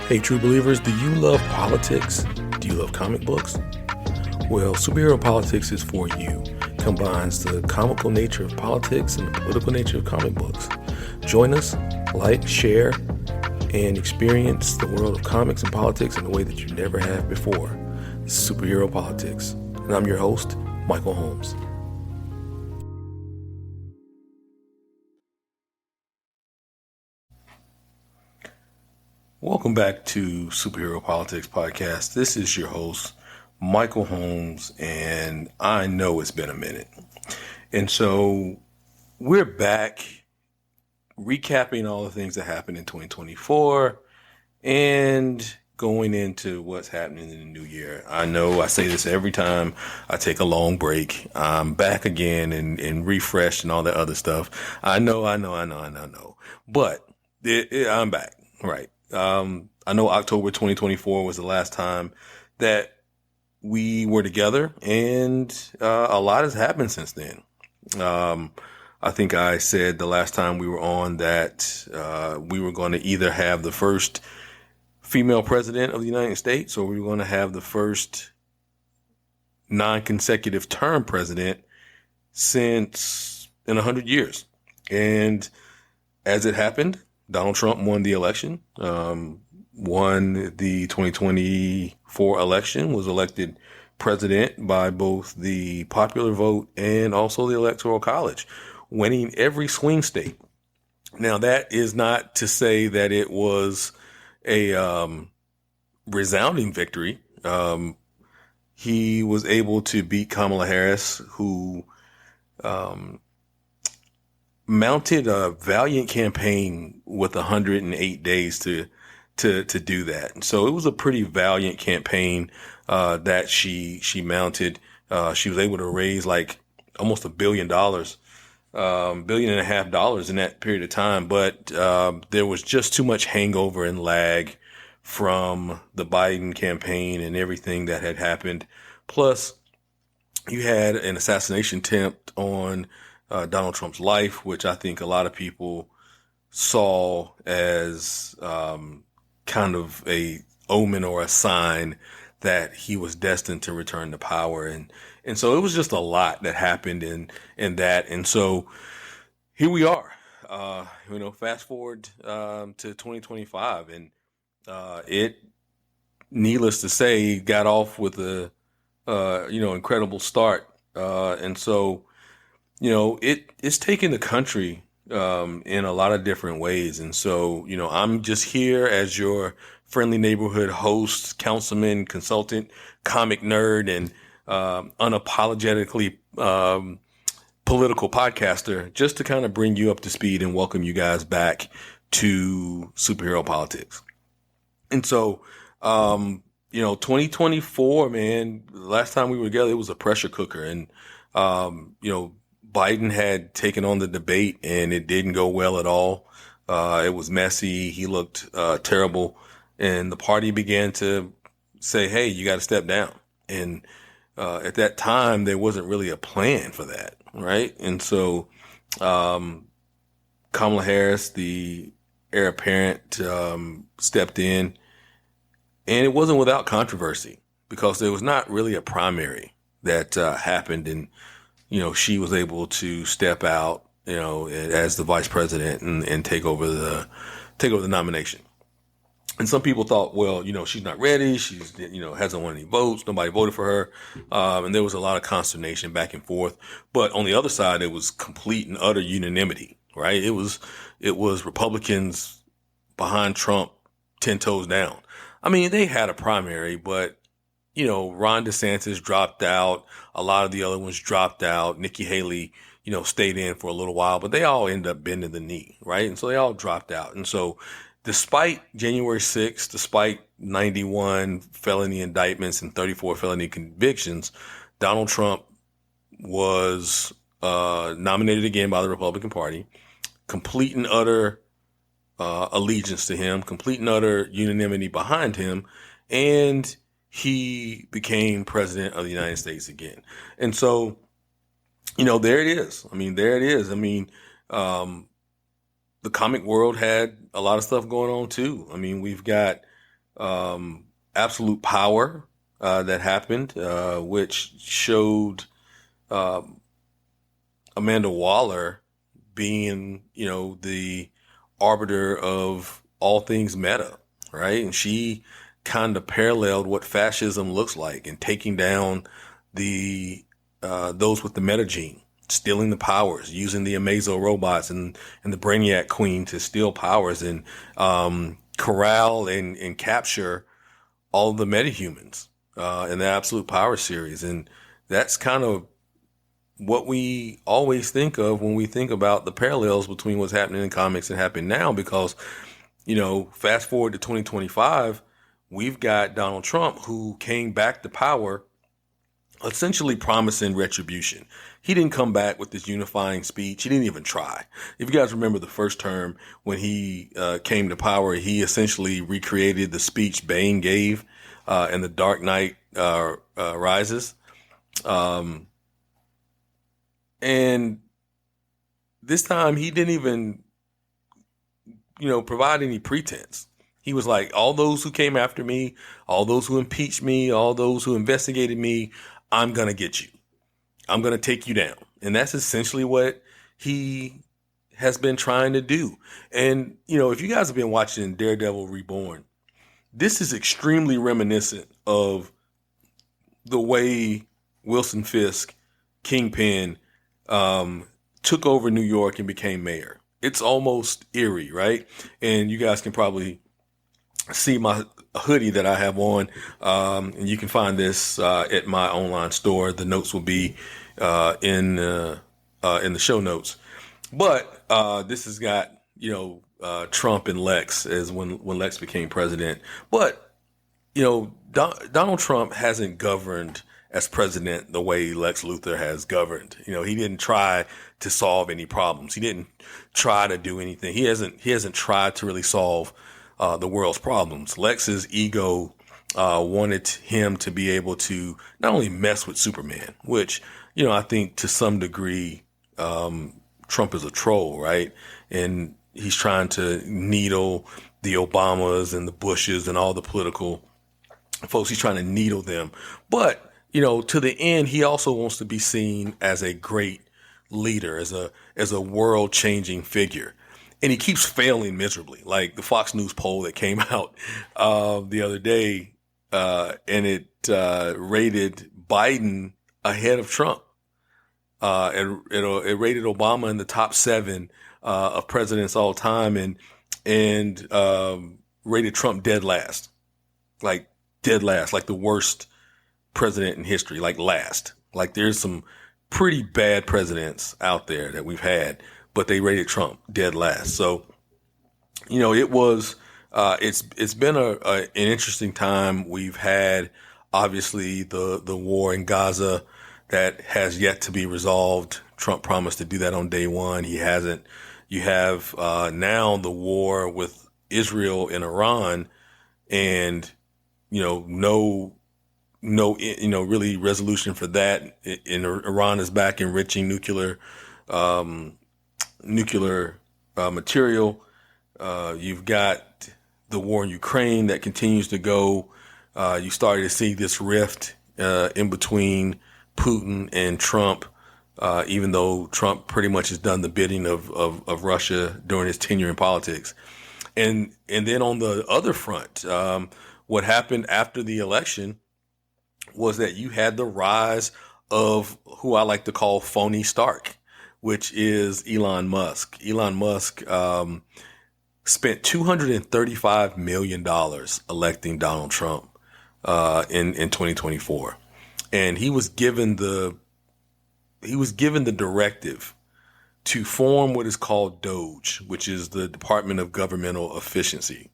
Hey, true believers, do you love politics? Do you love comic books? Well, Superhero Politics is for you. It combines the comical nature of politics and the political nature of comic books. Join us, like, share, and experience the world of comics and politics in a way that you never have before. This is Superhero Politics, and I'm your host, Michael Holmes. Welcome back to Superhero Politics Podcast. This is your host, Michael Holmes, and I know it's been a minute. And so we're back recapping all the things that happened in 2024 and going into what's happening in the new year. I know I say this every time I take a long break. I'm back again and refreshed and all that other stuff. I know. But I'm back, right? I know October 2024 was the last time that we were together, and a lot has happened since then. I think I said the last time we were on that we were going to either have the first female president of the United States, or we were going to have the first non-consecutive term president since in 100 years. And as it happened, Donald Trump won the election, won the 2024 election, was elected president by both the popular vote and also the Electoral College, winning every swing state. Now, that is not to say that it was a resounding victory. He was able to beat Kamala Harris, who mounted a valiant campaign with 108 days to do that. And so it was a pretty valiant campaign that she mounted. She was able to raise like almost $1 billion, $1.5 billion in that period of time. But there was just too much hangover and lag from the Biden campaign and everything that had happened. Plus, you had an assassination attempt on Donald Trump's life, which I think a lot of people saw as kind of a omen or a sign that he was destined to return to power. And so it was just a lot that happened in that. And so here we are, fast forward to 2025, and it, needless to say, got off with a incredible start. And so it's taken the country in a lot of different ways. And so, I'm just here as your friendly neighborhood host, councilman, consultant, comic nerd, and unapologetically political podcaster, just to kind of bring you up to speed and welcome you guys back to Superhero Politics. And so, 2024, man, the last time we were together, it was a pressure cooker. And, Biden had taken on the debate and it didn't go well at all. It was messy. He looked terrible. And the party began to say, hey, you got to step down. And at that time, there wasn't really a plan for that, right? And so Kamala Harris, the heir apparent, stepped in. And it wasn't without controversy, because there was not really a primary that happened. And she was able to step out, as the vice president and take over the nomination. And some people thought, well, she's not ready. She's, hasn't won any votes. Nobody voted for her. And there was a lot of consternation back and forth. But on the other side, it was complete and utter unanimity, right? It was Republicans behind Trump, 10 toes down. I mean, they had a primary, but Ron DeSantis dropped out. A lot of the other ones dropped out. Nikki Haley, stayed in for a little while, but they all ended up bending the knee, right? And so they all dropped out. And so despite January 6th, despite 91 felony indictments and 34 felony convictions, Donald Trump was nominated again by the Republican Party. Complete and utter allegiance to him, complete and utter unanimity behind him, and he became president of the United States again. And so, there it is. The comic world had a lot of stuff going on too. I mean, we've got absolute power that happened, which showed Amanda Waller being, the arbiter of all things meta, right? And she kind of paralleled what fascism looks like and taking down the those with the meta gene, stealing the powers, using the Amazo robots and the Brainiac Queen to steal powers and corral and capture all of the metahumans in the Absolute Power series. And that's kind of what we always think of when we think about the parallels between what's happening in comics and happening now, because, fast forward to 2025, we've got Donald Trump, who came back to power essentially promising retribution. He didn't come back with this unifying speech. He didn't even try. If you guys remember the first term when he came to power, he essentially recreated the speech Bane gave in The Dark Knight Rises. And this time he didn't even, provide any pretense. He was like, all those who came after me, all those who impeached me, all those who investigated me, I'm going to get you. I'm going to take you down. And that's essentially what he has been trying to do. And, if you guys have been watching Daredevil Reborn, this is extremely reminiscent of the way Wilson Fisk, Kingpin, took over New York and became mayor. It's almost eerie, right? And you guys can probably see my hoodie that I have on, and you can find this at my online store. The notes will be in the show notes. But this has got Trump and Lex as when Lex became president. But Donald Trump hasn't governed as president the way Lex Luthor has governed. He didn't try to solve any problems. He didn't try to do anything. He hasn't tried to really solve the world's problems. Lex's ego wanted him to be able to not only mess with Superman, which, I think to some degree, Trump is a troll, right? And he's trying to needle the Obamas and the Bushes and all the political folks. He's trying to needle them. But, to the end, he also wants to be seen as a great leader, as a world changing figure. And he keeps failing miserably. Like the Fox News poll that came out the other day, and it rated Biden ahead of Trump. It rated Obama in the top 7 of presidents all time, and rated Trump dead last, like the worst president in history, like last. Like there's some pretty bad presidents out there that we've had, but they rated Trump dead last. So, it was, it's been an interesting time. We've had obviously the war in Gaza that has yet to be resolved. Trump promised to do that on day one. He hasn't. You have, now the war with Israel and Iran, and, no, really resolution for that. And Iran is back enriching nuclear material. You've got the war in Ukraine that continues to go. You started to see this rift in between Putin and Trump, even though Trump pretty much has done the bidding of Russia during his tenure in politics. And then on the other front, what happened after the election was that you had the rise of who I like to call phony Stark, which is Elon Musk. Elon Musk spent $235 million electing Donald Trump in 2024. And he was given the directive to form what is called DOGE, which is the Department of Governmental Efficiency.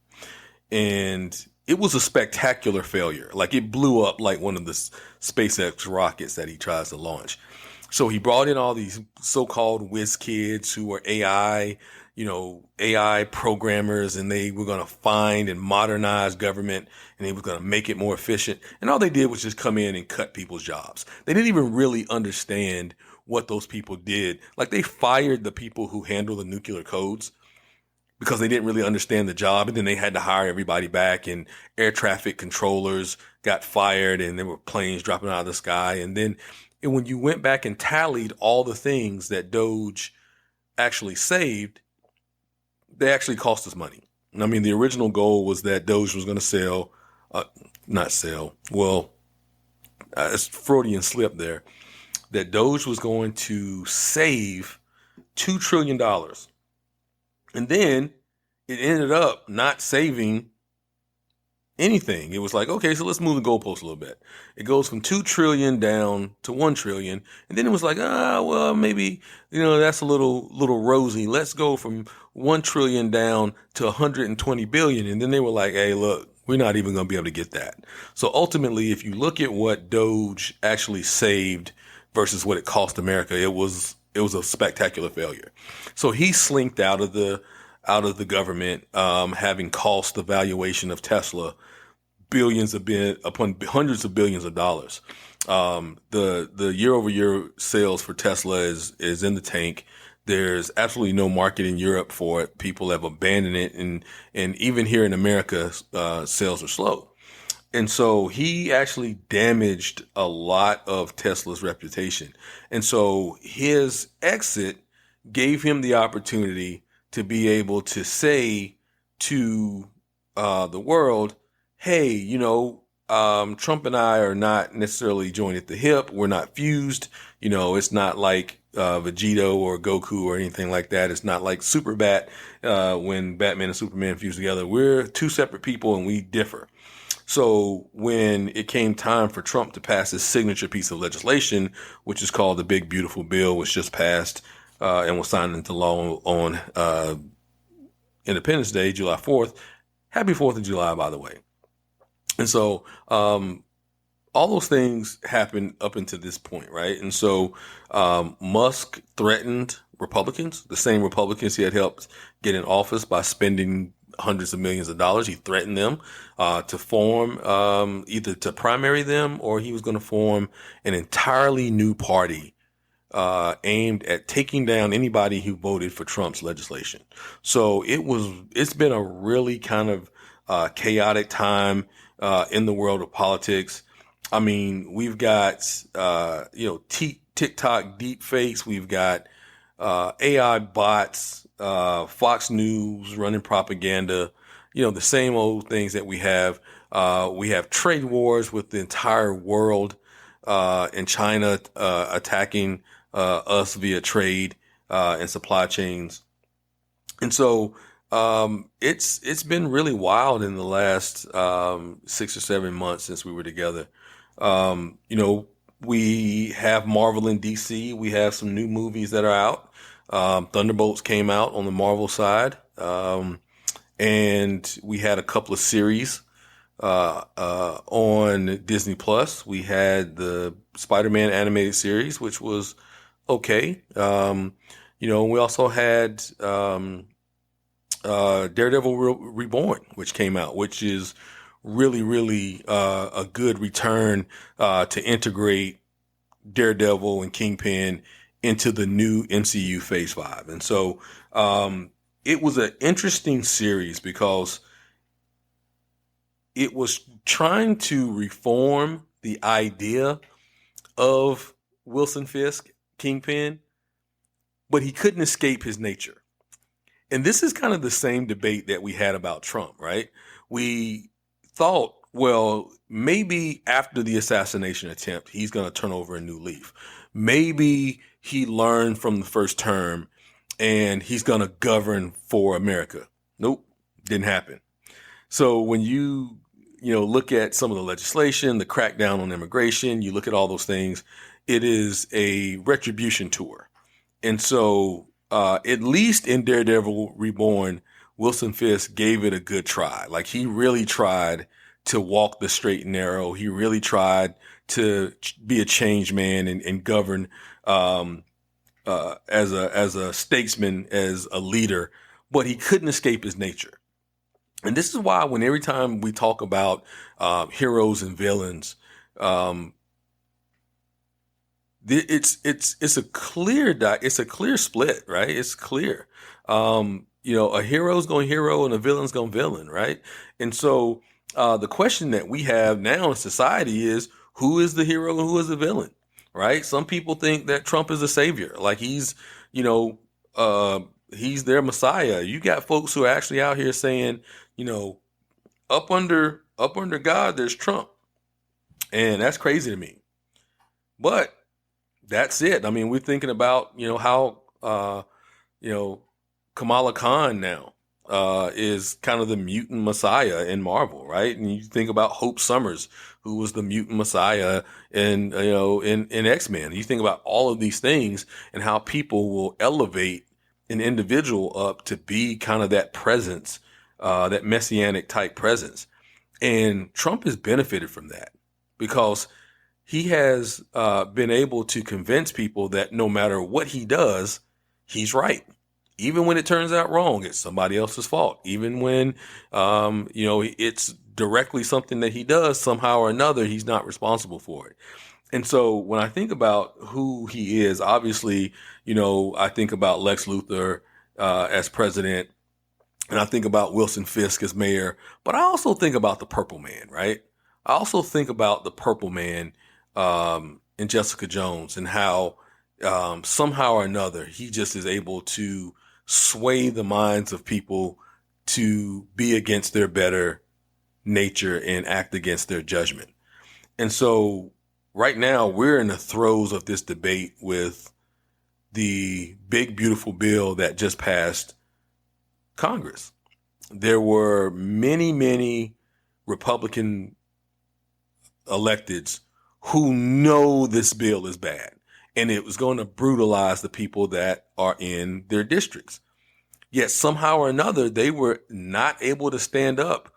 And it was a spectacular failure. Like it blew up like one of the SpaceX rockets that he tries to launch. So he brought in all these so-called whiz kids who were AI programmers, and they were going to find and modernize government, and they were going to make it more efficient. And all they did was just come in and cut people's jobs. They didn't even really understand what those people did. Like they fired the people who handle the nuclear codes. because they didn't really understand the job. And then they had to hire everybody back, and air traffic controllers got fired, and there were planes dropping out of the sky. And when you went back and tallied all the things that Doge actually saved, they actually cost us money. I mean, the original goal was that Doge was going to sell, not sell, well, it's Freudian slip there, that Doge was going to save $2 trillion. And then it ended up not saving anything. It was like, okay, so let's move the goalpost a little bit. It goes from 2 trillion down to 1 trillion. And then it was like, well, maybe, that's a little rosy. Let's go from 1 trillion down to 120 billion. And then they were like, hey, look, we're not even going to be able to get that. So ultimately, if you look at what Doge actually saved versus what it cost America, it was a spectacular failure. So he slinked out of the government, having cost the valuation of Tesla upon hundreds of billions of dollars. The year over year sales for Tesla is in the tank. There's absolutely no market in Europe for it. People have abandoned it, and even here in America, sales are slow. And so he actually damaged a lot of Tesla's reputation. And so his exit gave him the opportunity to be able to say to the world, hey, Trump and I are not necessarily joined at the hip. We're not fused. It's not like Vegito or Goku or anything like that. It's not like Superbat when Batman and Superman fuse together. We're two separate people and we differ. So when it came time for Trump to pass his signature piece of legislation, which is called the Big Beautiful Bill, which just passed and was signed into law on Independence Day, July 4th. Happy 4th of July, by the way. And so all those things happened up until this point, right? And so Musk threatened Republicans, the same Republicans he had helped get in office by spending hundreds of millions of dollars. He threatened them to form either to primary them, or he was going to form an entirely new party aimed at taking down anybody who voted for Trump's legislation. So it's been a really kind of chaotic time in the world of politics. I mean, we've got TikTok deep fakes, we've got AI bots, Fox News running propaganda, the same old things that we have. We have trade wars with the entire world, and China attacking us via trade and supply chains. And so it's been really wild in the last 6 or 7 months since we were together. We have Marvel and DC. We have some new movies that are out. Thunderbolts came out on the Marvel side. And we had a couple of series on Disney Plus. We had the Spider-Man animated series, which was okay. We also had Daredevil Reborn, which came out, which is really, really a good return to integrate Daredevil and Kingpin into the new MCU Phase 5. And so it was an interesting series because it was trying to reform the idea of Wilson Fisk, Kingpin, but he couldn't escape his nature. And this is kind of the same debate that we had about Trump, right? We thought, well, maybe after the assassination attempt, he's going to turn over a new leaf. Maybe he learned from the first term and he's going to govern for America. Nope, didn't happen. So when you look at some of the legislation, the crackdown on immigration, you look at all those things, it is a retribution tour. And so at least in Daredevil Reborn, Wilson Fisk gave it a good try. Like, he really tried to walk the straight and narrow. He really tried to be a change man and govern as a statesman, as a leader, but he couldn't escape his nature. And this is why every time we talk about heroes and villains, it's a clear split, right? It's clear. a hero's going to hero and a villain's going to villain, right? And so the question that we have now in society is, who is the hero and who is the villain, right? Some people think that Trump is a savior, like you know, he's their messiah. You got folks who are actually out here saying, up under God, there's Trump, and that's crazy to me. But that's it. I mean, we're thinking about how you know Kamala Khan now is kind of the mutant messiah in Marvel, right? And you think about Hope Summers, who was the mutant messiah in X-Men. You think about all of these things and how people will elevate an individual up to be kind of that presence, that messianic type presence. And Trump has benefited from that because he has been able to convince people that no matter what he does, he's right. Even when it turns out wrong, it's somebody else's fault. Even when, it's directly something that he does somehow or another, he's not responsible for it. And so when I think about who he is, obviously, I think about Lex Luthor as president, and I think about Wilson Fisk as mayor, but I also think about the Purple Man, right? I also think about the Purple Man in Jessica Jones and how somehow or another he just is able to sway the minds of people to be against their better nature and act against their judgment. And so right now we're in the throes of this debate with the big, beautiful bill that just passed Congress. There were many, many Republican electeds who know this bill is bad and it was going to brutalize the people that are in their districts. Yet somehow or another, they were not able to stand up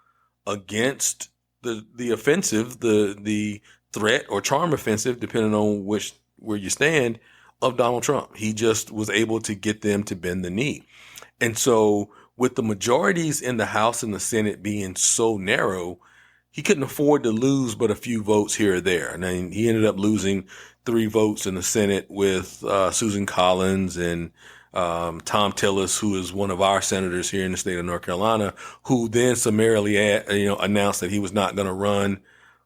against the offensive, the threat or charm offensive, depending on where you stand, of Donald Trump. He just was able to get them to bend the knee. And so with the majorities in the House and the Senate being so narrow, he couldn't afford to lose but a few votes here or there. And then he ended up losing 3 votes in the Senate with Susan Collins and Tom Tillis, who is one of our senators here in the state of North Carolina, who then summarily announced that he was not going to run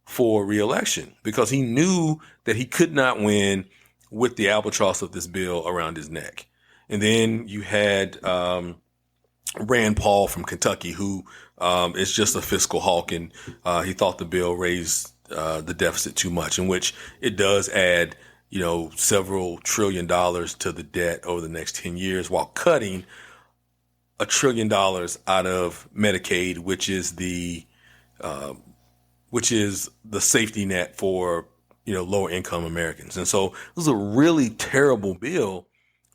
for re-election because he knew that he could not win with the albatross of this bill around his neck. And then you had Rand Paul from Kentucky, who is just a fiscal hawk, and he thought the bill raised the deficit too much, in which it does add, several $1 trillion to the debt over the next 10 years, while cutting $1 trillion out of Medicaid, which is the safety net for lower income Americans. And so it was a really terrible bill,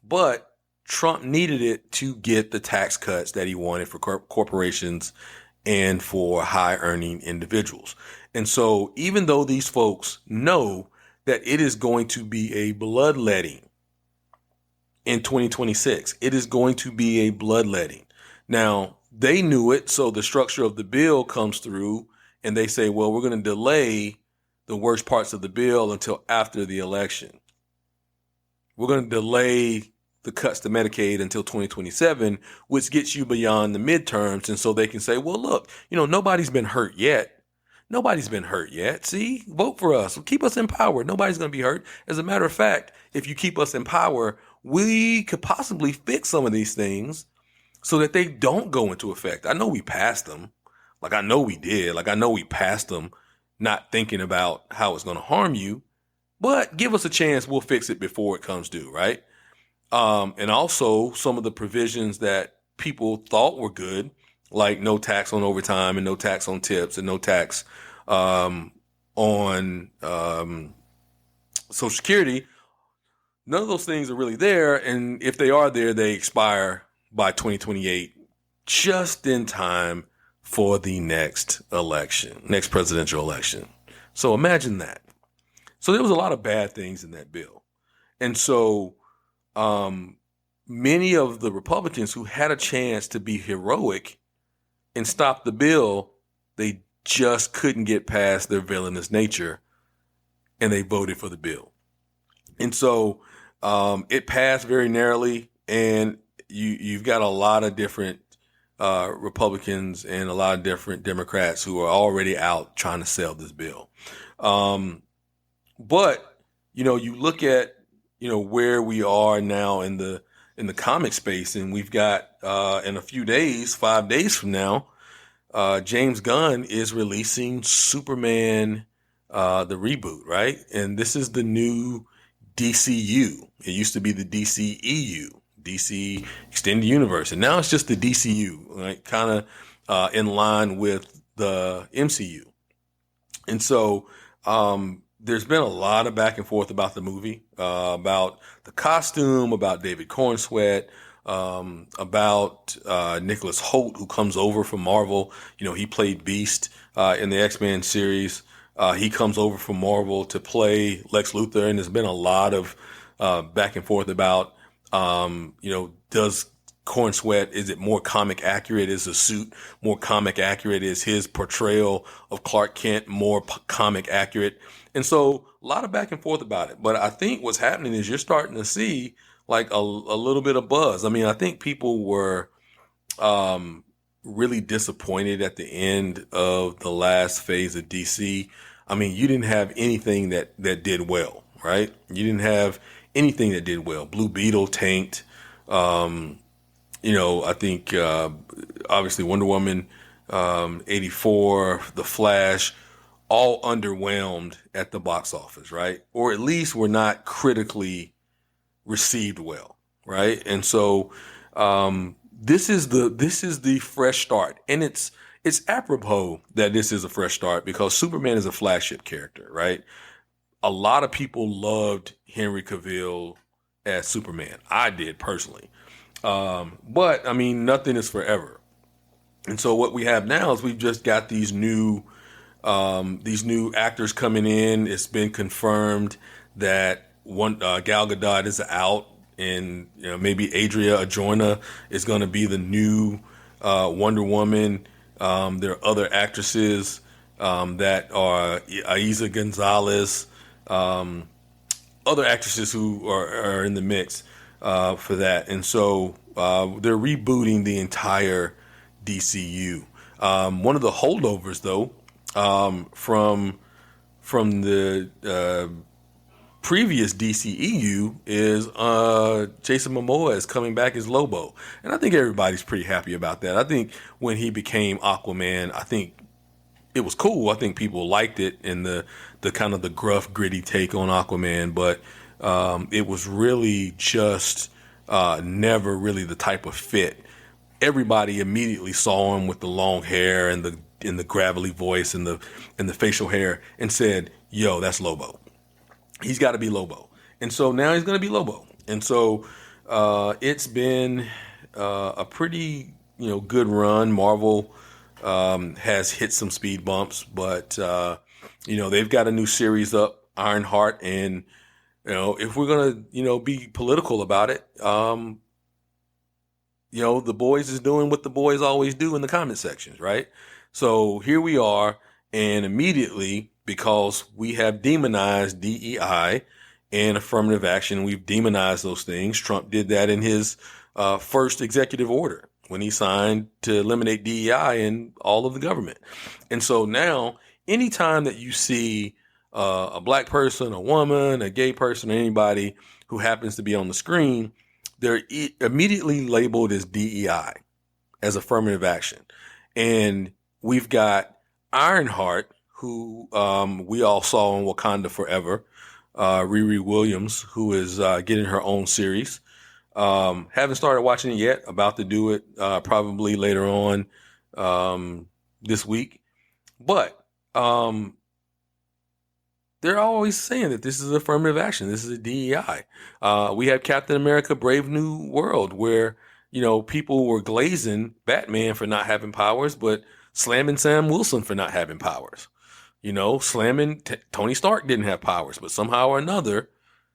but Trump needed it to get the tax cuts that he wanted for corporations and for high earning individuals. And so even though these folks know that it is going to be a bloodletting in 2026, it is going to be a bloodletting. Now, they knew it, so the structure of the bill comes through and they say, well, we're going to delay the worst parts of the bill until after the election. We're going to delay the cuts to Medicaid until 2027, which gets you beyond the midterms. And so they can say, well, look, nobody's been hurt yet. Nobody's been hurt yet. See, vote for us. Keep us in power. Nobody's going to be hurt. As a matter of fact, if you keep us in power, we could possibly fix some of these things so that they don't go into effect. I know we passed them. Like I know we did. Like I know we passed them not thinking about how it's going to harm you, but give us a chance. We'll fix it before it comes due, right? And also some of the provisions that people thought were good, like no tax on overtime and no tax on tips and no tax on Social Security. None of those things are really there. And if they are there, they expire by 2028, just in time for the next presidential election. So imagine that. So there was a lot of bad things in that bill. And so many of the Republicans who had a chance to be heroic and stop the bill, they just couldn't get past their villainous nature, and they voted for the bill. And so it passed very narrowly, and you've got a lot of different Republicans and a lot of different Democrats who are already out trying to sell this bill. But, you look at, where we are now in the comic space, and we've got, in a few days, 5 days from now, James Gunn is releasing Superman, the reboot, right? And this is the new DCU. It used to be the DCEU, DC Extended Universe, and now it's just the DCU, right? Kind of in line with the MCU. And so there's been a lot of back and forth about the movie, about the costume, about David Cornsweet, about Nicholas Hoult, who comes over from Marvel. He played Beast in the X-Men series. He comes over from Marvel to play Lex Luthor, and there's been a lot of back and forth about, does Cornsweet, is it more comic accurate? Is the suit more comic accurate? Is his portrayal of Clark Kent more comic accurate? And so a lot of back and forth about it. But I think what's happening is you're starting to see like a little bit of buzz. I mean, I think people were really disappointed at the end of the last phase of DC. I mean, you didn't have anything that did well, right? You didn't have anything that did well. Blue Beetle tanked. I think obviously Wonder Woman 84, The Flash, all underwhelmed at the box office, right? Or at least were not critically received well, right? And so this is the fresh start, and it's apropos that this is a fresh start because Superman is a flagship character, right? A lot of people loved Henry Cavill as Superman. I did personally. But I mean, nothing is forever. And so what we have now is we've just got these new actors coming in. It's been confirmed that Gal Gadot is out, and maybe Adria Arjona is going to be the new Wonder Woman. There are other actresses that are Aiza Gonzalez, other actresses who are in the mix for that. And so they're rebooting the entire DCU. One of the holdovers, though, from the previous DCEU is Jason Momoa is coming back as Lobo. And I think everybody's pretty happy about that. I think when he became Aquaman, I think it was cool. I think people liked it and the kind of the gruff, gritty take on Aquaman, but it was really just never really the type of fit. Everybody immediately saw him with the long hair and the gravelly voice and the facial hair and said, "Yo, that's Lobo. He's got to be Lobo." And so now he's going to be Lobo. And so it's been a pretty good run. Marvel has hit some speed bumps, but they've got a new series up, Ironheart, and if we're gonna be political about it, the boys is doing what the boys always do in the comment sections, right? So here we are, and immediately, because we have demonized DEI and affirmative action, we've demonized those things. Trump did that in his first executive order when he signed to eliminate DEI in all of the government. And so now, anytime that you see a black person, a woman, a gay person, or anybody who happens to be on the screen, they're immediately labeled as DEI, as affirmative action. And we've got Ironheart, who we all saw in Wakanda Forever, Riri Williams, who is getting her own series. Haven't started watching it yet, about to do it probably later on this week. But they're always saying that this is affirmative action. This is a DEI. We have Captain America Brave New World, where, people were glazing Batman for not having powers, but slamming Sam Wilson for not having powers. Slamming Tony Stark didn't have powers, but somehow or another,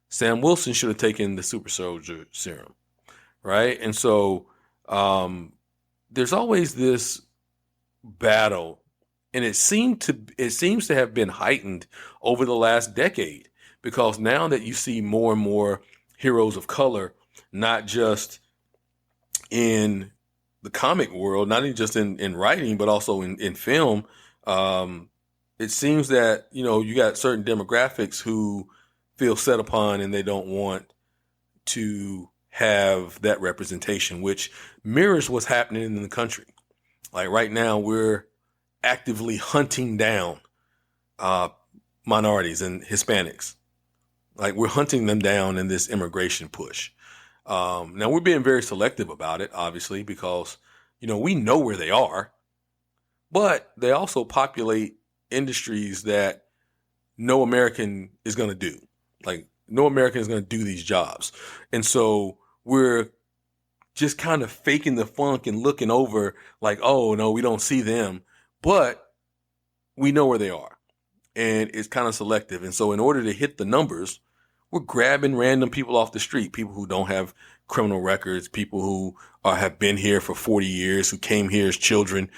Sam Wilson should have taken the super soldier serum, right? And so there's always this battle, and it seems to have been heightened over the last decade, because now that you see more and more heroes of color, not just in the comic world, not even just in writing, but also in film, it seems that, you got certain demographics who feel set upon and they don't want to have that representation, which mirrors what's happening in the country. Like right now, we're actively hunting down minorities and Hispanics. Like we're hunting them down in this immigration push. Now we're being very selective about it, obviously, because, we know where they are, but they also populate industries that no American is going to do. Like no American is going to do these jobs. And so we're just kind of faking the funk and looking over like, oh no, we don't see them, but we know where they are. And it's kind of selective. And so in order to hit the numbers, we're grabbing random people off the street, people who don't have criminal records, people who have been here for 40 years, who came here as children,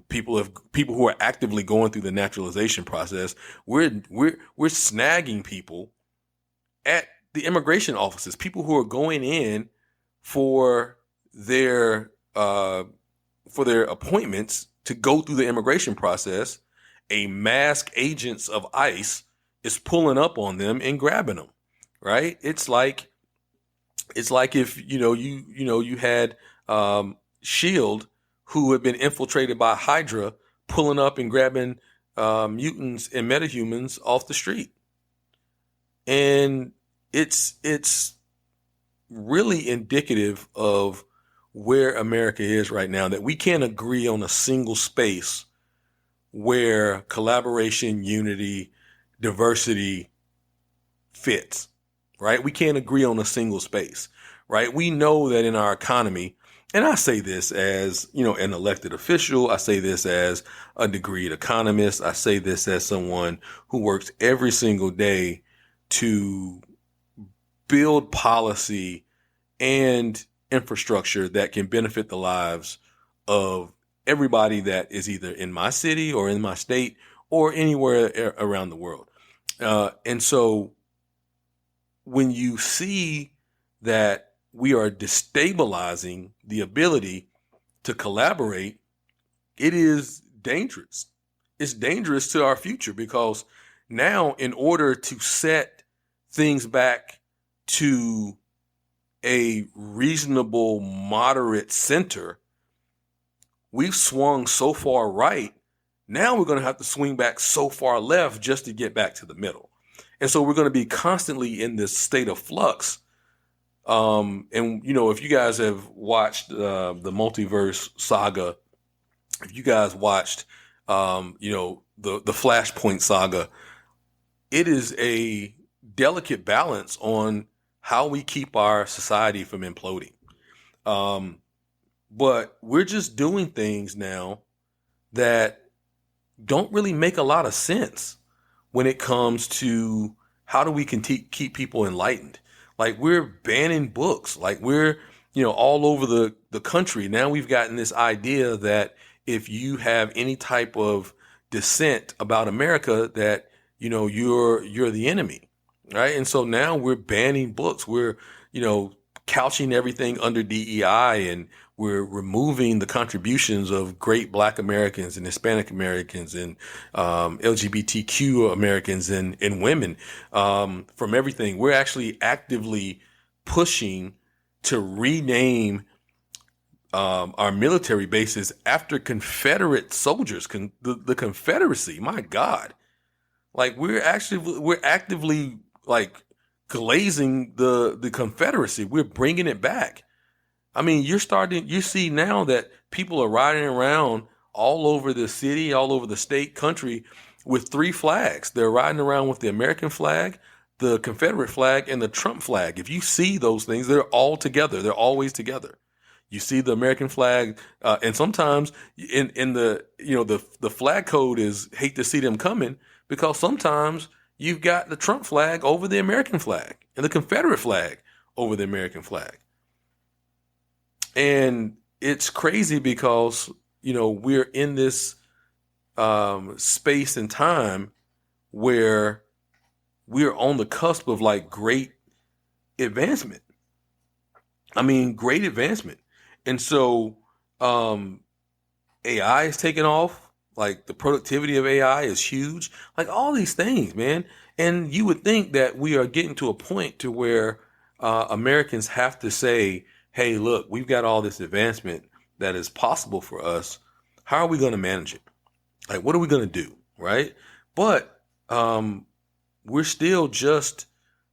people who are actively going through the naturalization process. We're snagging people at the immigration offices, people who are going in for their appointments to go through the immigration process. A masked agents of ICE is pulling up on them and grabbing them, right? It's like if, you had SHIELD who had been infiltrated by Hydra pulling up and grabbing mutants and metahumans off the street. And it's really indicative of where America is right now, that we can't agree on a single space where collaboration, unity, diversity fits, right? We can't agree on a single space, right? We know that in our economy, and I say this as, an elected official, I say this as a degreed economist, I say this as someone who works every single day to build policy and infrastructure that can benefit the lives of everybody that is either in my city or in my state or anywhere around the world. And so when you see that we are destabilizing the ability to collaborate, it is dangerous. It's dangerous to our future, because now, in order to set things back to a reasonable, moderate center, we've swung so far right. Now we're going to have to swing back so far left just to get back to the middle. And so we're going to be constantly in this state of flux. And, if you guys have watched the multiverse saga, if you guys watched, the Flashpoint saga, it is a delicate balance on how we keep our society from imploding. But we're just doing things now that don't really make a lot of sense when it comes to how do we keep people enlightened. Like we're banning books, like we're, all over the country. Now we've gotten this idea that if you have any type of dissent about America, that, you're the enemy. Right. And so now we're banning books. We're, couching everything under DEI, and we're removing the contributions of great Black Americans and Hispanic Americans and LGBTQ Americans and women from everything. We're actually actively pushing to rename our military bases after Confederate soldiers, the Confederacy. My God. Like we're actively like glazing the Confederacy. We're bringing it back. I mean, you see now that people are riding around all over the city, all over the state, country with 3 flags. They're riding around with the American flag, the Confederate flag, and the Trump flag. If you see those things, they're all together. They're always together. You see the American flag, and sometimes in the flag code is hate to see them coming, because sometimes you've got the Trump flag over the American flag and the Confederate flag over the American flag. And it's crazy because, we're in this space and time where we're on the cusp of like great advancement. I mean, great advancement. And so Um, AI is taking off. Like the productivity of AI is huge. Like all these things, man. And you would think that we are getting to a point to where Americans have to say, "Hey, look, we've got all this advancement that is possible for us. How are we going to manage it? Like, what are we going to do?" Right? But um, we're still just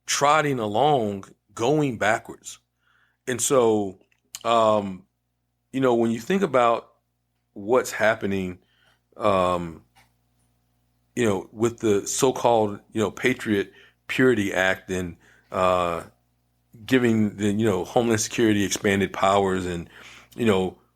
trotting along, going backwards. And so, um, when you think about what's happening, um, with the so-called, Patriot Purity Act and uh, giving the, Homeland Security expanded powers and,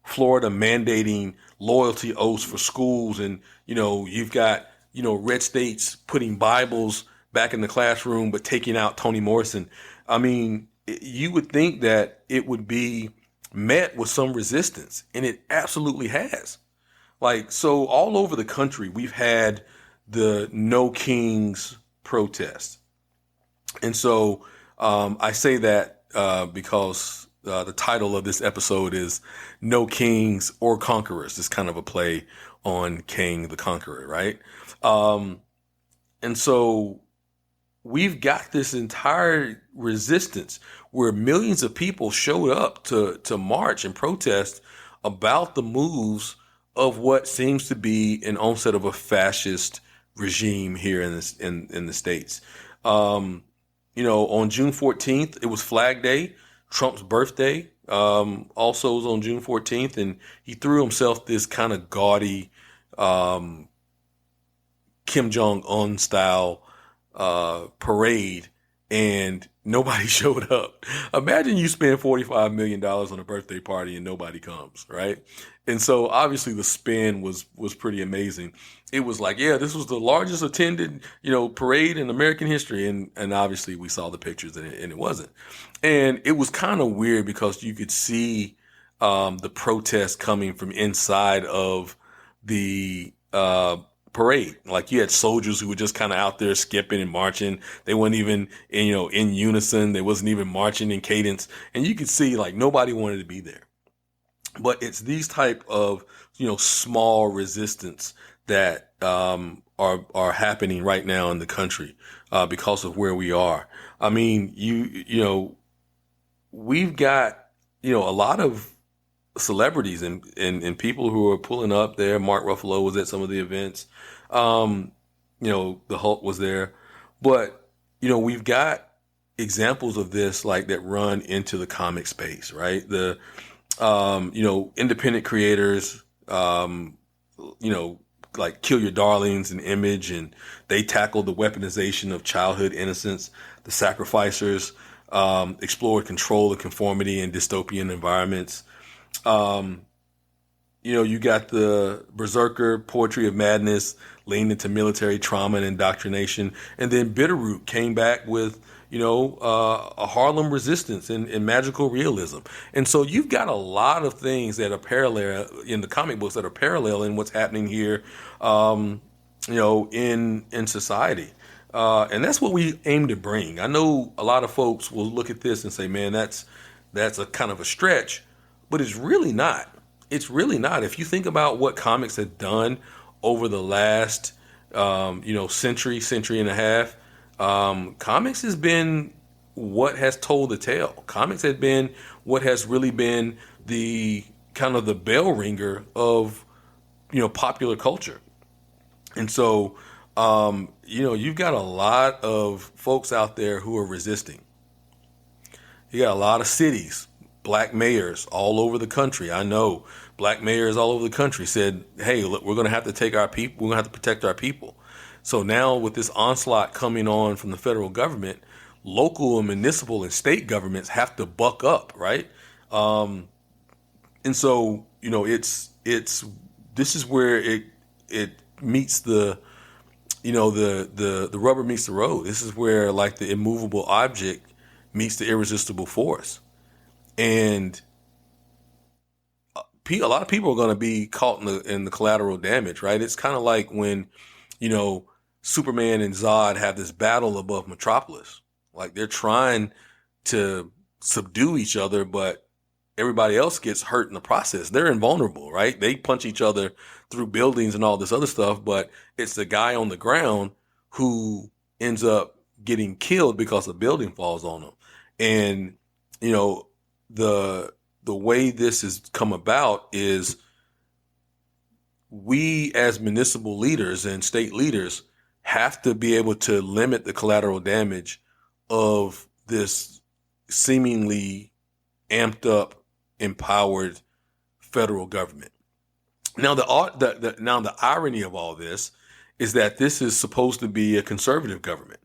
Florida mandating loyalty oaths for schools. And, you've got, red states putting Bibles back in the classroom, but taking out Toni Morrison. I mean, you would think that it would be met with some resistance, and it absolutely has. Like, so all over the country, we've had the No Kings protest. And so I say that because the title of this episode is No Kings or Conquerors. It's kind of a play on King the Conqueror, right? Um, and so we've got this entire resistance where millions of people showed up to march and protest about the moves of what seems to be an onset of a fascist regime here in this in the states. Um, on June 14th, it was Flag Day, Trump's birthday. Also was on June 14th, and he threw himself this kind of gaudy um, Kim Jong Un style parade, and nobody showed up. Imagine you spend $45 million on a birthday party and nobody comes, right? And so obviously the spin was pretty amazing. It was like, yeah, this was the largest attended, parade in American history, and obviously we saw the pictures and it wasn't. And it was kind of weird because you could see the protest coming from inside of the parade. Like you had soldiers who were just kind of out there skipping and marching. They weren't even in unison. They wasn't even marching in cadence. And you could see like nobody wanted to be there. But it's these type of small resistance that are happening right now in the country because of where we are. I mean, we've got a lot of celebrities and people who are pulling up there. Mark Ruffalo was at some of the events. Um, the Hulk was there, but we've got examples of this like that run into the comic space, right? The independent creators, like Kill Your Darlings and Image, and they tackled the weaponization of childhood innocence. The Sacrificers explored control of conformity in dystopian environments. Um, you got the Berserker Poetry of Madness leaned into military trauma and indoctrination. And then Bitterroot came back with, a Harlem resistance and magical realism. And so you've got a lot of things that are parallel in the comic books that are parallel in what's happening here, in society. And that's what we aim to bring. I know a lot of folks will look at this and say, man, that's a kind of a stretch, but it's really not. It's really not. If you think about what comics have done over the last, century and a half, comics has been what has told the tale. Comics has been what has really been the kind of the bell ringer of, popular culture. And so, you've got a lot of folks out there who are resisting. You got a lot of cities, black mayors all over the country. I know black mayors all over the country said, hey, look, we're going to have to take our people. We're going to have to protect our people. So now with this onslaught coming on from the federal government, local and municipal and state governments have to buck up, right? And so, this is where it meets the rubber meets the road. This is where like the immovable object meets the irresistible force. And a lot of people are going to be caught in the collateral damage, right? It's kind of like when, Superman and Zod have this battle above Metropolis. Like they're trying to subdue each other, but everybody else gets hurt in the process. They're invulnerable, right? They punch each other through buildings and all this other stuff, but it's the guy on the ground who ends up getting killed because the building falls on him. And, you know, the way this has come about is we as municipal leaders and state leaders have to be able to limit the collateral damage of this seemingly amped up, empowered federal government. Now, the irony of all this is that this is supposed to be a conservative government,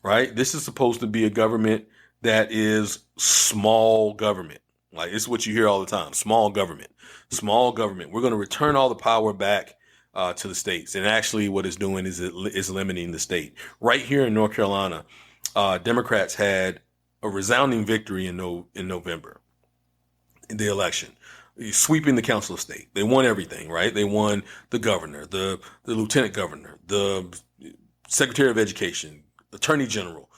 right? This is supposed to be a government that is small government. Like, it's what you hear all the time: small government, small government. We're going to return all the power back to the states. And actually, what it's doing is limiting the state. Right here in North Carolina, Democrats had a resounding victory in November in the election, sweeping the Council of State. They won everything, right? They won the governor, the lieutenant governor, the secretary of education, attorney general,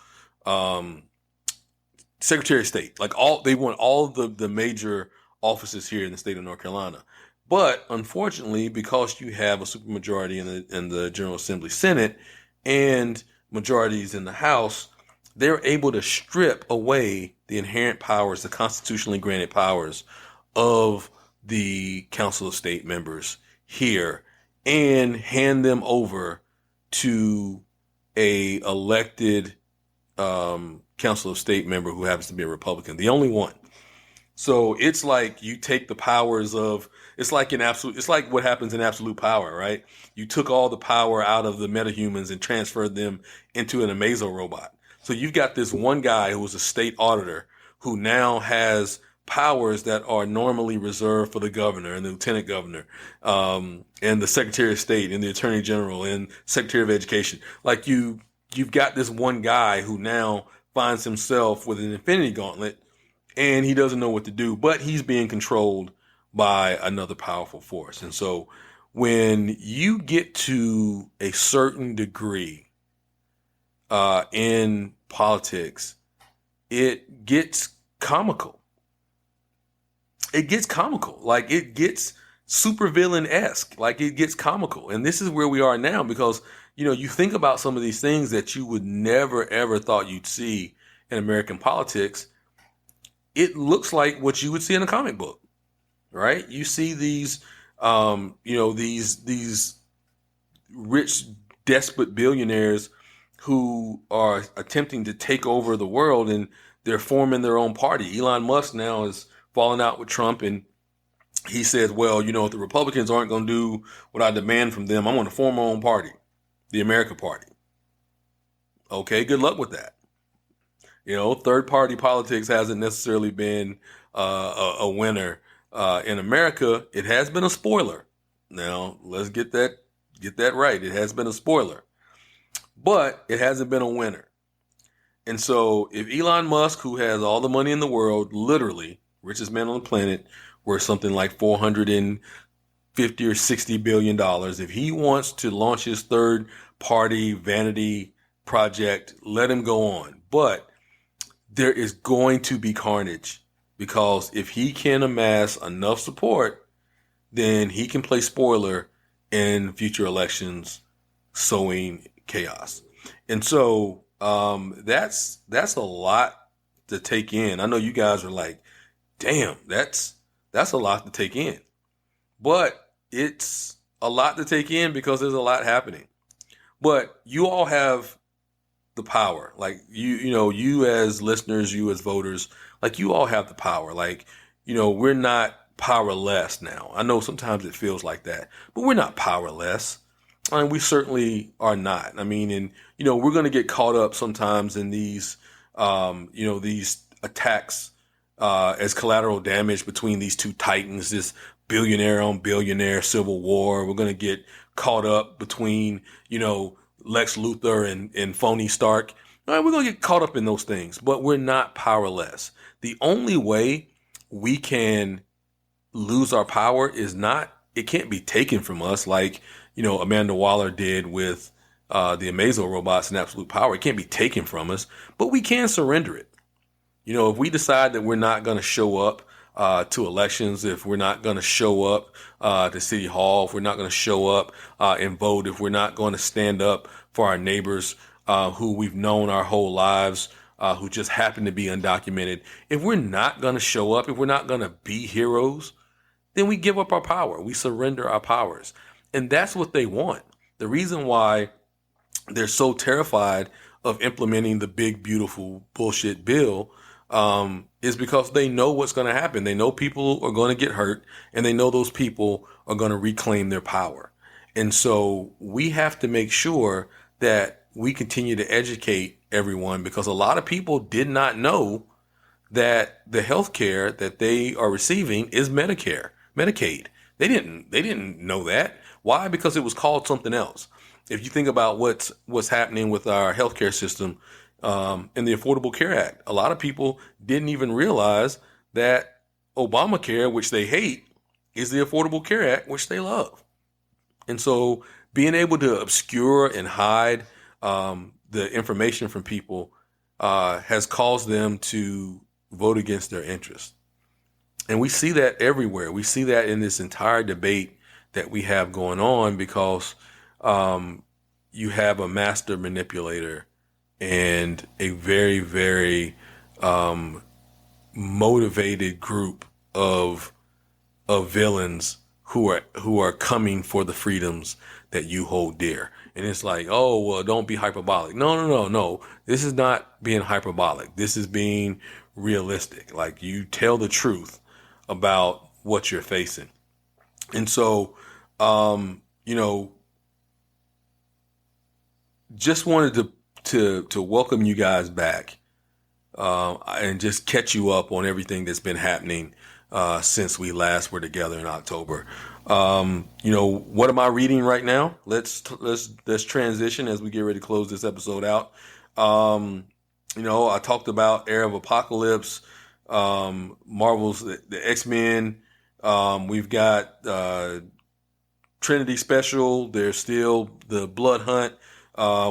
secretary of state. Like, they won all the major offices here in the state of North Carolina. But unfortunately, because you have a supermajority in the General Assembly Senate and majorities in the House, they're able to strip away the inherent powers, the constitutionally granted powers of the Council of State members here, and hand them over to a elected Council of State member who happens to be a Republican, the only one. So it's like you take the powers of, it's like what happens in Absolute Power, right? You took all the power out of the metahumans and transferred them into an Amazo robot. So you've got this one guy who was a state auditor who now has powers that are normally reserved for the governor and the lieutenant governor, and the secretary of state and the attorney general and secretary of education. Like, you've got this one guy who now finds himself with an infinity gauntlet, and he doesn't know what to do, but he's being controlled by another powerful force. And so when you get to a certain degree in politics, it gets comical. It gets comical. Like, it gets supervillain-esque. Like, it gets comical. And this is where we are now, because, you know, you think about some of these things that you would never, ever thought you'd see in American politics. It looks like what you would see in a comic book, right? You see these, these rich, desperate billionaires who are attempting to take over the world, and they're forming their own party. Elon Musk now is falling out with Trump, and he says, well, you know, if the Republicans aren't going to do what I demand from them, I'm going to form my own party, the America Party. Okay, good luck with that. You know, third party politics hasn't necessarily been a winner in America. It has been a spoiler. Now, let's get that right. It has been a spoiler, but it hasn't been a winner. And so if Elon Musk, who has all the money in the world, literally richest man on the planet, worth something like $450 or $60 billion, if he wants to launch his third party vanity project, let him go on. But there is going to be carnage, because if he can amass enough support, then he can play spoiler in future elections, sowing chaos. And so that's a lot to take in. I know you guys are like, damn, that's a lot to take in. But it's a lot to take in because there's a lot happening. But you all have the power. Like, you as listeners, you as voters, like, you all have the power. Like, you know, we're not powerless now. I know sometimes it feels like that, but we're not powerless. I mean, we certainly are not. I mean, and, you know, we're going to get caught up sometimes in these, these attacks as collateral damage between these two titans, this billionaire on billionaire civil war. We're going to get caught up between, you know, Lex Luthor and phony Stark. All right, we're going to get caught up in those things, but we're not powerless. The only way we can lose our power it can't be taken from us like, you know, Amanda Waller did with the Amazo robots and Absolute Power. It can't be taken from us, but we can surrender it. You know, if we decide that we're not going to show up to elections, if we're not going to show up to City Hall, if we're not going to show up and vote, if we're not going to stand up for our neighbors who we've known our whole lives, who just happen to be undocumented, if we're not going to show up, if we're not going to be heroes, then we give up our power. We surrender our powers. And that's what they want. The reason why they're so terrified of implementing the big, beautiful bullshit bill is because they know what's going to happen. They know people are going to get hurt, and they know those people are going to reclaim their power. And so we have to make sure that we continue to educate everyone, because a lot of people did not know that the health care that they are receiving is Medicare, Medicaid. They didn't know that. Why? Because it was called something else. If you think about what's happening with our healthcare system in the Affordable Care Act, a lot of people didn't even realize that Obamacare, which they hate, is the Affordable Care Act, which they love. And so being able to obscure and hide the information from people has caused them to vote against their interests. And we see that everywhere. We see that in this entire debate that we have going on, because you have a master manipulator and a very, very motivated group of villains who are coming for the freedoms that you hold dear. And it's like, oh, well, don't be hyperbolic. No. This is not being hyperbolic. This is being realistic. Like, you tell the truth about what you're facing. And so, just wanted to welcome you guys back and just catch you up on everything that's been happening since we last were together in October. What am I reading right now? Let's transition as we get ready to close this episode out. I talked about Era of Apocalypse, Marvel's the X-Men. We've got Trinity Special. There's still the Blood Hunt.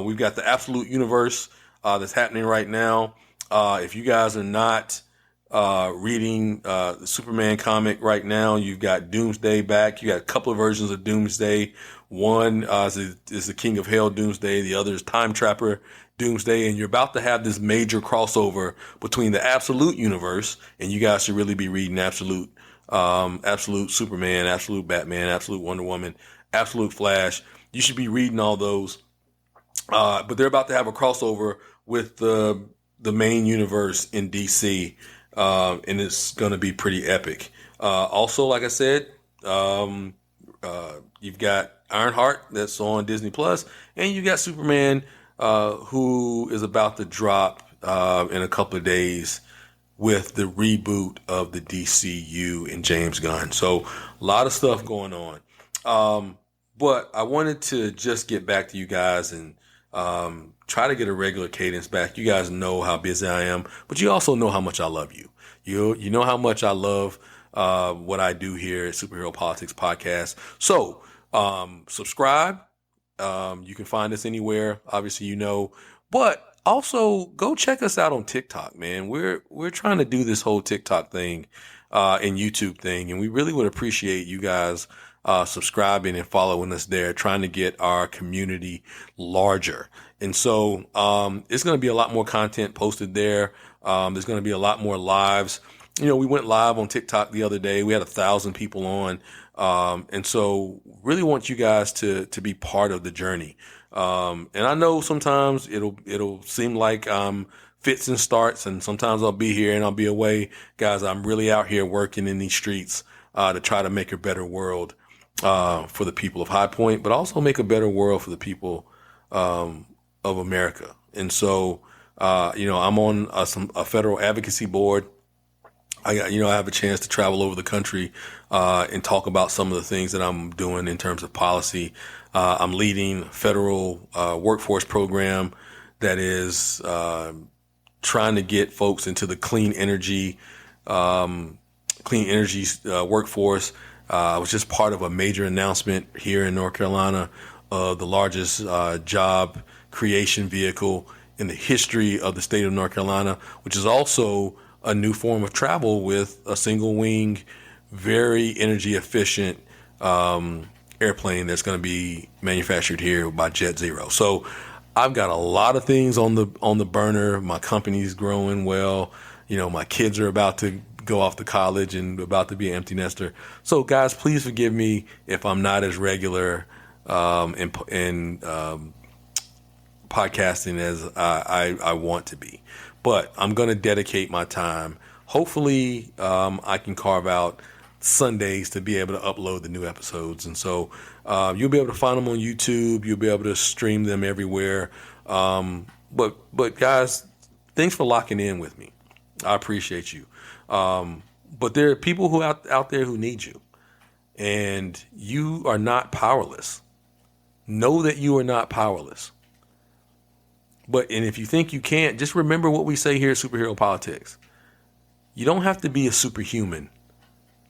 We've got the Absolute Universe that's happening right now. If you guys are not reading the Superman comic right now, you've got Doomsday back. You got a couple of versions of Doomsday. One is the King of Hell Doomsday. The other is Time Trapper Doomsday. And you're about to have this major crossover between the Absolute Universe, and you guys should really be reading Absolute Superman, Absolute Batman, Absolute Wonder Woman, Absolute Flash. You should be reading all those. But they're about to have a crossover with the main universe in DC. And it's going to be pretty epic. Also, like I said, you've got Ironheart that's on Disney Plus, and you got Superman, who is about to drop in a couple of days with the reboot of the DCU and James Gunn. So a lot of stuff going on. But I wanted to just get back to you guys and try to get a regular cadence back. You guys know how busy I am, but you also know how much I love you. You know how much I love what I do here at Superhero Politics Podcast. So subscribe. You can find us anywhere, obviously, but also go check us out on TikTok, man. We're trying to do this whole TikTok thing and YouTube thing, and we really would appreciate you guys subscribing and following us there, trying to get our community larger. And so it's going to be a lot more content posted there. There's going to be a lot more lives. We went live on TikTok the other day. We had 1,000 people on. And so really want you guys to be part of the journey. And I know sometimes it'll seem like fits and starts, and sometimes I'll be here and I'll be away. Guys, I'm really out here working in these streets to try to make a better world for the people of High Point, but also make a better world for the people of America. And so, I'm on a federal advocacy board. I have a chance to travel over the country and talk about some of the things that I'm doing in terms of policy. I'm leading a federal workforce program that is trying to get folks into the clean energy workforce. I was just part of a major announcement here in North Carolina of the largest job creation vehicle in the history of the state of North Carolina, which is also a new form of travel with a single wing, very energy efficient airplane that's going to be manufactured here by Jet Zero. So I've got a lot of things on the burner. My company's growing well. My kids are about to go off to college and about to be an empty nester. So guys, please forgive me if I'm not as regular in podcasting as I want to be. But I'm going to dedicate my time. Hopefully, I can carve out Sundays to be able to upload the new episodes. And so you'll be able to find them on YouTube. You'll be able to stream them everywhere. But guys, thanks for locking in with me. I appreciate you. But there are people who out there who need you. And you are not powerless. Know that you are not powerless. And if you think you can't, just remember what we say here at Superhero Politics. You don't have to be a superhuman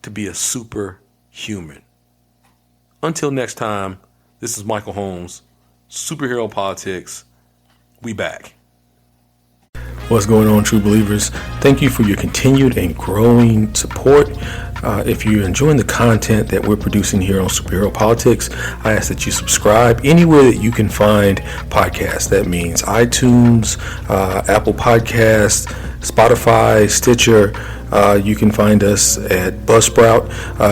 to be a superhuman. Until next time, this is Michael Holmes, Superhero Politics. We back. What's going on, true believers? Thank you for your continued and growing support. If you're enjoying the content that we're producing here on Superhero Politics, I ask that you subscribe anywhere that you can find podcasts. That means iTunes, Apple Podcasts, Spotify, Stitcher. You can find us at Buzzsprout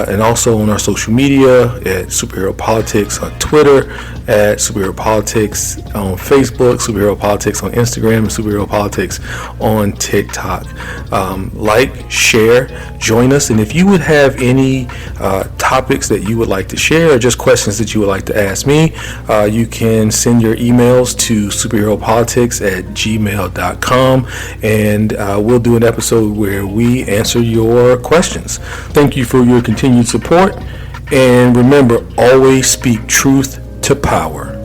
and also on our social media at Superhero Politics on Twitter, at Superhero Politics on Facebook, Superhero Politics on Instagram, and Superhero Politics on TikTok. Like, share, join us, and if you would have any topics that you would like to share or just questions that you would like to ask me, you can send your emails to superheropolitics@gmail.com, and we'll do an episode where we answer your questions. Thank you for your continued support, and remember, always speak truth to power.